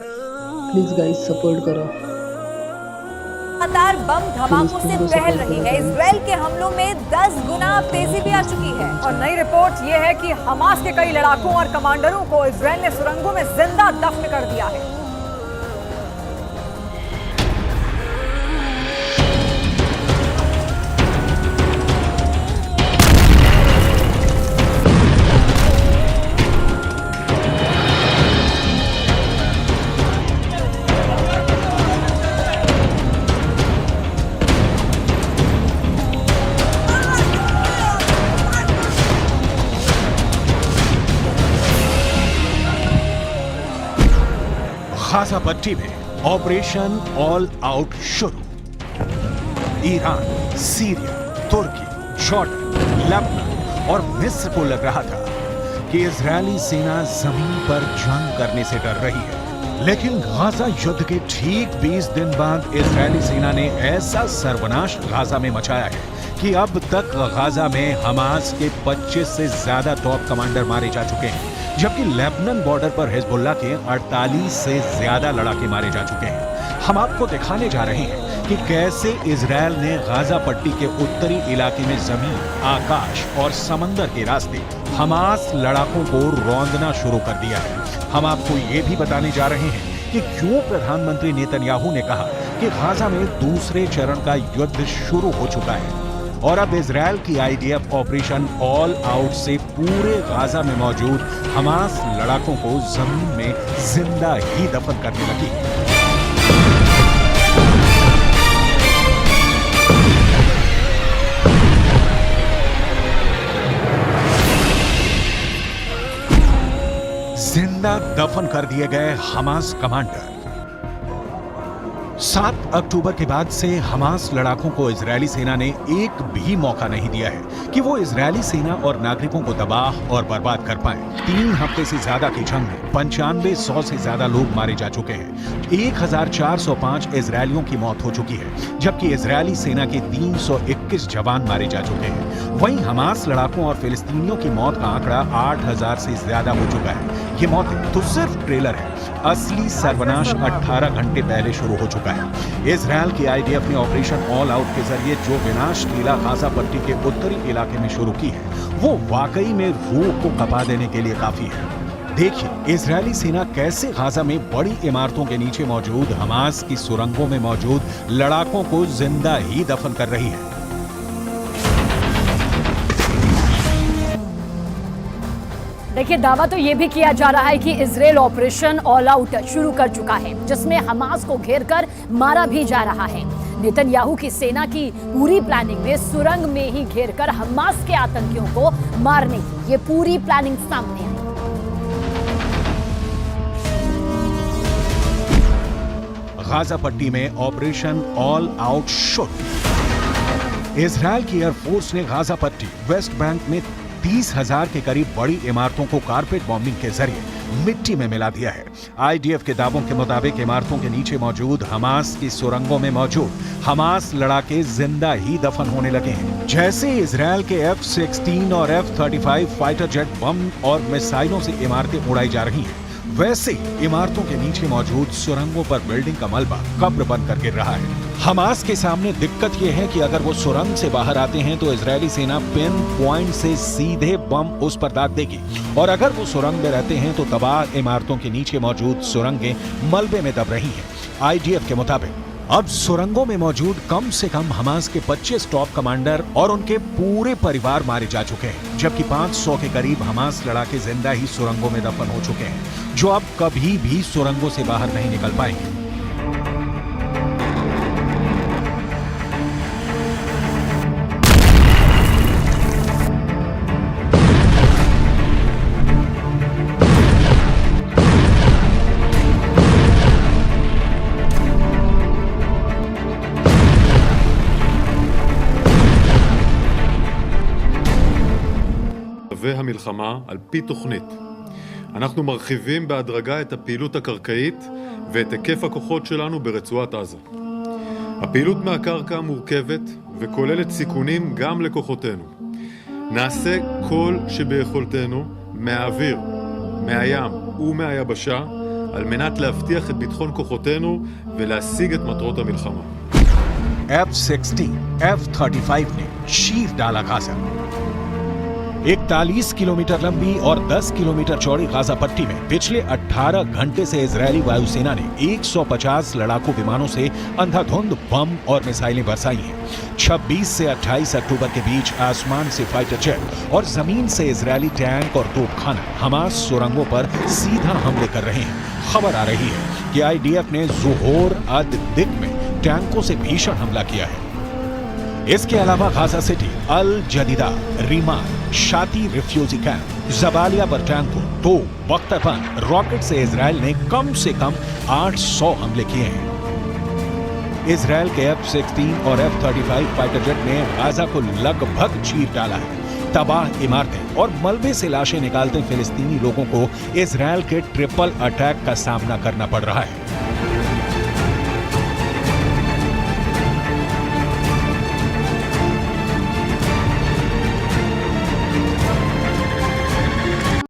Please guys support करो। लगातार बम धमाकों से बहल रही है। इजराइल के हमलों में 10 गुना तेजी भी आ चुकी है और नई रिपोर्ट यह है कि हमास के कई लड़ाकों और कमांडरों को इजराइल ने सुरंगों में जिंदा दफन कर दिया है। गाजा पट्टी में ऑपरेशन ऑल आउट शुरू। ईरान, सीरिया, तुर्की, जॉर्डन, लेबनान और मिस्र को लग रहा था कि इजरायली सेना जमीन पर जंग करने से डर रही है, लेकिन गाजा युद्ध के ठीक 20 दिन बाद इजरायली सेना ने ऐसा सर्वनाश गाजा में मचाया है कि अब तक गाजा में हमास के 25 से ज्यादा टॉप कमांडर मारे जा चुके हैं, जबकि लेबनान बॉर्डर पर हिजबुल्लाह के 48 से ज्यादा लड़ाके मारे जा चुके हैं। हम आपको दिखाने जा रहे हैं कि कैसे इजरायल ने गाजा पट्टी के उत्तरी इलाके में जमीन, आकाश और समंदर के रास्ते हमास लड़ाकों को रौंदना शुरू कर दिया है। हम आपको ये भी बताने जा रहे हैं कि क्यों प्रधानमंत्री नेतन्याहू ने कहा कि गाजा में दूसरे चरण का युद्ध शुरू हो चुका है और अब इजरायल की आईडीएफ ऑपरेशन ऑल आउट से पूरे गाजा में मौजूद हमास लड़ाकों को जमीन में जिंदा ही दफन करने लगी। जिंदा दफन कर दिए गए हमास कमांडर। 7 अक्टूबर के बाद से हमास लड़ाकों को इजरायली सेना ने एक भी मौका नहीं दिया है कि वो इजरायली सेना और नागरिकों को तबाह और बर्बाद कर पाए। 3 हफ्ते से ज्यादा की जंग में 9500 से ज्यादा लोग मारे जा चुके हैं। 1405 इजरायलियों की मौत हो चुकी है, जबकि इजरायली सेना के 321 जवान मारे जा चुके हैं। वहीं हमास लड़ाकों और फिलिस्तीनियों की मौत का आंकड़ा 8000 से ज्यादा हो चुका है। ये मौतें तो सिर्फ ट्रेलर है, असली सर्वनाश 18 घंटे पहले शुरू हो चुका है। इजरायल की आईडीएफ ने ऑपरेशन ऑल आउट के जरिए जो विनाश लीला गाजा पट्टी के उत्तरी इलाके में शुरू की है, वो वाकई में रूह को कपा देने के लिए काफी है। देखिए इजरायली सेना कैसे गाजा में बड़ी इमारतों के नीचे मौजूद हमास की सुरंगों में मौजूद लड़ाकों को जिंदा ही दफन कर रही है। देखिए, दावा तो ये भी किया जा रहा है कि इजराइल ऑपरेशन ऑल आउट शुरू कर चुका है, जिसमें हमास को घेरकर मारा भी जा रहा है। नेतन्याहू की सेना की पूरी प्लानिंग में सुरंग में ही घेरकर हमास के आतंकियों को मारने की ये पूरी प्लानिंग सामने आई। गाजा पट्टी में ऑपरेशन ऑल आउट शुरू। इजरायल की एयरफोर्स ने गाजा पट्टी, वेस्ट बैंक में 30,000 के करीब बड़ी इमारतों को कारपेट बॉम्बिंग के जरिए मिट्टी में मिला दिया है। आईडीएफ के दावों के मुताबिक इमारतों के नीचे मौजूद हमास की सुरंगों में मौजूद हमास लड़ाके जिंदा ही दफन होने लगे हैं। जैसे इजरायल के F-16 और F-35 फाइटर जेट बम और मिसाइलों से इमारतें उड़ाई जा रही हैं, वैसे इमारतों के नीचे मौजूद सुरंगों पर बिल्डिंग का मलबा कब्र बनकर गिर रहा है। हमास के सामने दिक्कत यह है कि अगर वो सुरंग से बाहर आते हैं तो इजरायली सेना पिन पॉइंट से सीधे बम उस पर दाग देगी, और अगर वो सुरंग में रहते हैं तो तबाह इमारतों के नीचे मौजूद सुरंगें मलबे में दब रही हैं। आईडीएफ के मुताबिक अब सुरंगों में मौजूद कम से कम हमास के 25 टॉप कमांडर और उनके पूरे परिवार मारे जा चुके हैं, जबकि 500 के करीब हमास लड़ाके जिंदा ही सुरंगों में दफन हो चुके हैं, जो अब कभी भी सुरंगों से बाहर नहीं निकल पाएंगे। המלחמה על פי תוכנית. אנחנו מרחיבים בהדרגה את הפעילות הקרקעית ואת היקף הכוחות שלנו ברצועת עזה. הפעילות מהקרקע מורכבת וכוללת סיכונים גם לכוחותינו. נעשה כל שביכולתנו מהאוויר, מהים ומהיבשה על מנת להבטיח את ביטחון כוחותינו ולהשיג את מטרות המלחמה. F-16, F-35 ने चीर डाला गाजा। 41 किलोमीटर लंबी और 10 किलोमीटर चौड़ी गाजा पट्टी में पिछले 18 घंटे से इजरायली वायुसेना ने 150 लड़ाकू विमानों से अंधाधुंध बम और मिसाइलें बरसाई हैं। 26 से 28 अक्टूबर के बीच आसमान से फाइटर जेट और जमीन से इजरायली टैंक और तोपखाना हमास सुरंगों पर सीधा हमले कर रहे हैं। खबर आ रही है कि आईडीएफ ने ज़ोहोर अद-दिक में टैंकों से भीषण हमला किया है। इसके अलावा गाजा सिटी, अल जदीदा, रीमान, शाती रिफ्यूजी कैंप, जबालिया पर टैंकों, तो बख्तरबंद रॉकेट से इजराइल ने कम से कम 800 हमले किए हैं। इजराइल के F-16 और F-35 फाइटर जेट ने गाजा को लगभग चीर डाला है। तबाह इमारतें और मलबे से लाशें निकालते फिलिस्तीनी लोगों को इजराइल के ट्रिपल अटैक का सामना करना पड़ रहा है।